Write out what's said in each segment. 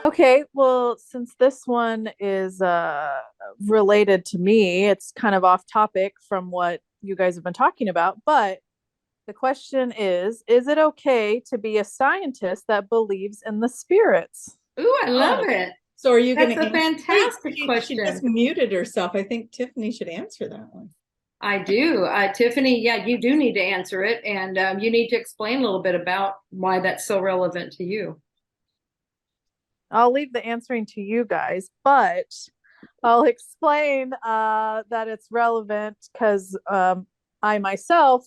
Okay, well, since this one is related to me, it's kind of off topic from what you guys have been talking about, but the question is it okay to be a scientist that believes in the spirits? Ooh, I love Oh, it. so are you going That's to a answer? Wait, fantastic she just question. muted herself. I think Tiffany should answer that one. I do. Tiffany, yeah, you do need to answer it, and you need to explain a little bit about why that's so relevant to you. I'll leave the answering to you guys, but I'll explain that it's relevant because I myself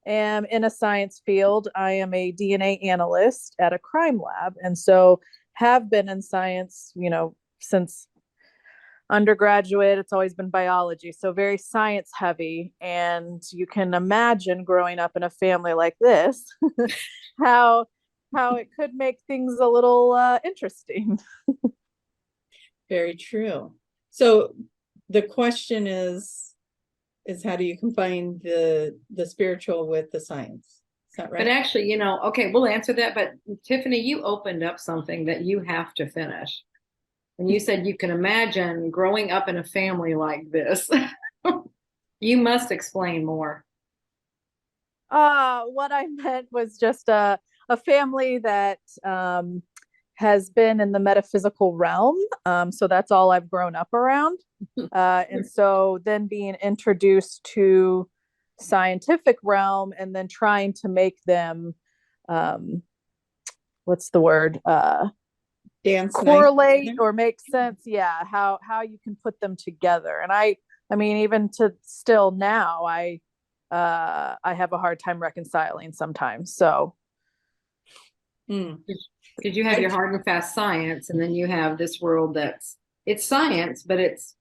am in a science field. I am a DNA analyst at a crime lab, and so have been in science, since undergraduate. It's always been biology, so very science heavy. And you can imagine growing up in a family like this, how how it could make things a little interesting. Very true. So the question is how do you combine the spiritual with the science? Is that But right? actually, okay, we'll answer that. But Tiffany, you opened up something that you have to finish. And you said you can imagine growing up in a family like this. You must explain more. What I meant was just a family that has been in the metaphysical realm. So that's all I've grown up around. And so then being introduced to scientific realm and then trying to make them, um, what's the word? Dance nice Correlate together? or make sense. Yeah, how you can put them together. And I mean, even to still now, I have a hard time reconciling sometimes. So Hmm. Because you have I your hard and fast science, and then you have this world it's science, but it's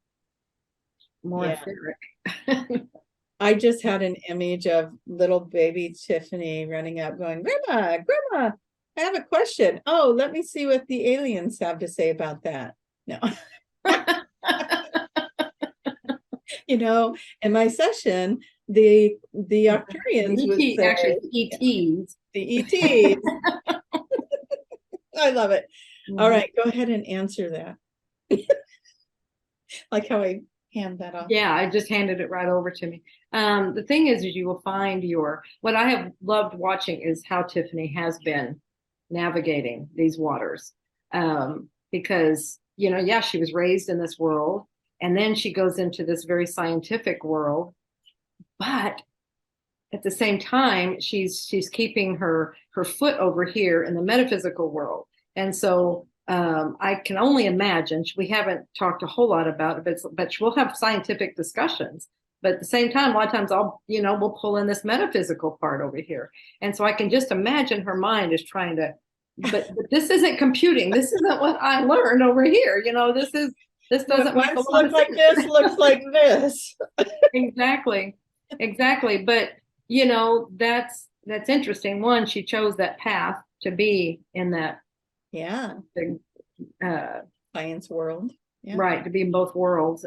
more yeah. etheric. I just had an image of little baby Tiffany running up going, Grandma, Grandma, I have a question. Oh, let me see what the aliens have to say about that. No. In my session, the Arcturians The would ET, say, actually, yeah, ETs. the ETs. I love it. All Mhm. right, go ahead and answer that. Like how I hand that off. Yeah, I just handed it right over to me. The thing is you will find what I have loved watching is how Tiffany has been navigating these waters. Because, yeah, she was raised in this world, and then she goes into this very scientific world, but at the same time, she's keeping her foot over here in the metaphysical world. And so I can only imagine, we haven't talked a whole lot about it, but we'll have scientific discussions. But at the same time, a lot of times we'll pull in this metaphysical part over here. And so I can just imagine her mind is trying to, but this isn't computing. This isn't what I learned over here. This What doesn't make a once lot of looked like sense. this looks like this. Exactly. Exactly. But that's interesting. One, she chose that path to be in that Yeah, uh science world. Yeah. right, to be in both worlds.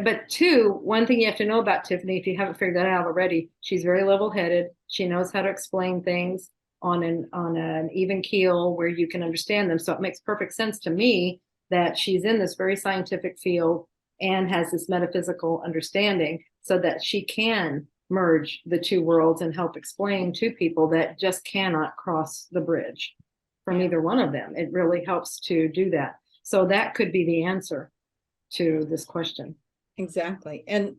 But two, one thing you have to know about Tiffany, if you haven't figured that out already, she's very level-headed. She knows how to explain things on an even keel where you can understand them. So it makes perfect sense to me that she's in this very scientific field and has this metaphysical understanding so that she can merge the two worlds and help explain to people that just cannot cross the bridge from Yeah, either one of them. It really helps to do that. So that could be the answer to this question. exactly. And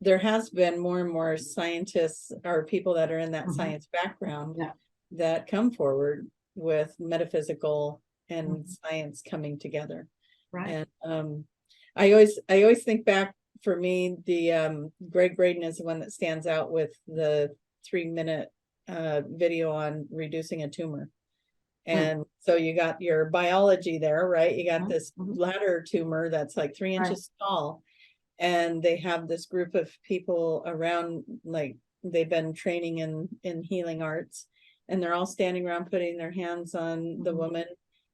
there has been more and more scientists or people that are in that Mhm. science background Yeah. that come forward with metaphysical and Mhm. science coming together. Right. And I always think back, for me, the Greg Braden is the one that stands out with the 3-minute video on reducing a tumor. Mm. And so you got your biology there, right? You got Mhm. this Mhm. bladder tumor that's like 3 Right. inches tall, and they have this group of people around, like they've been training in healing arts, and they're all standing around putting their hands on the Mhm. woman,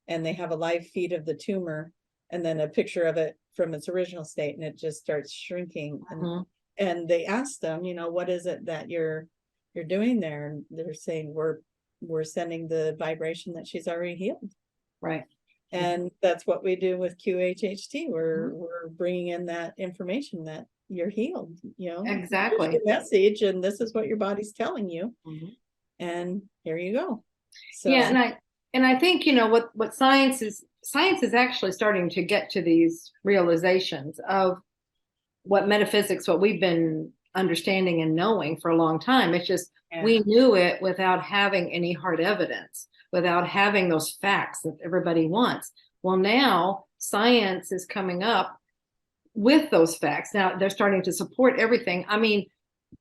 and they have a live feed of the tumor and then a picture of it from its original state, and it just starts shrinking. and Mhm. and they ask them, what is it that you're doing there? And they're saying, we're sending the vibration that she's already healed. Right. And that's what we do with QHHT. We're Mhm. we're bringing in that information that you're healed, you know. Here's Exactly. your message, and this is what your body's telling you. Mhm. And here you go. So Yeah, and I think, you know, what science is actually starting to get to these realizations of what metaphysics, what we've been understanding and knowing for a long time. It's just we knew it without having any hard evidence, without having those facts that everybody wants. Well, now science is coming up with those facts. Now they're starting to support everything. I mean,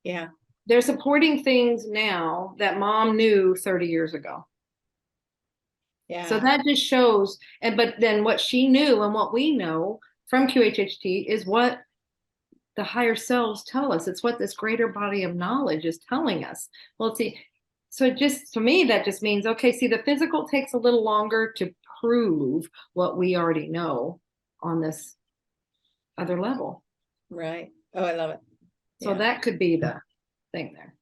yeah, they're supporting things now that mom knew 30 years ago. yeah. So that just shows, but then what she knew and what we know from QHHT is what the higher selves tell us. It's what this greater body of knowledge is telling us. Well, see, so just to me, that just means, okay, see, the physical takes a little longer to prove what we already know on this other level. Right. Oh, I love it. So that could be the thing there.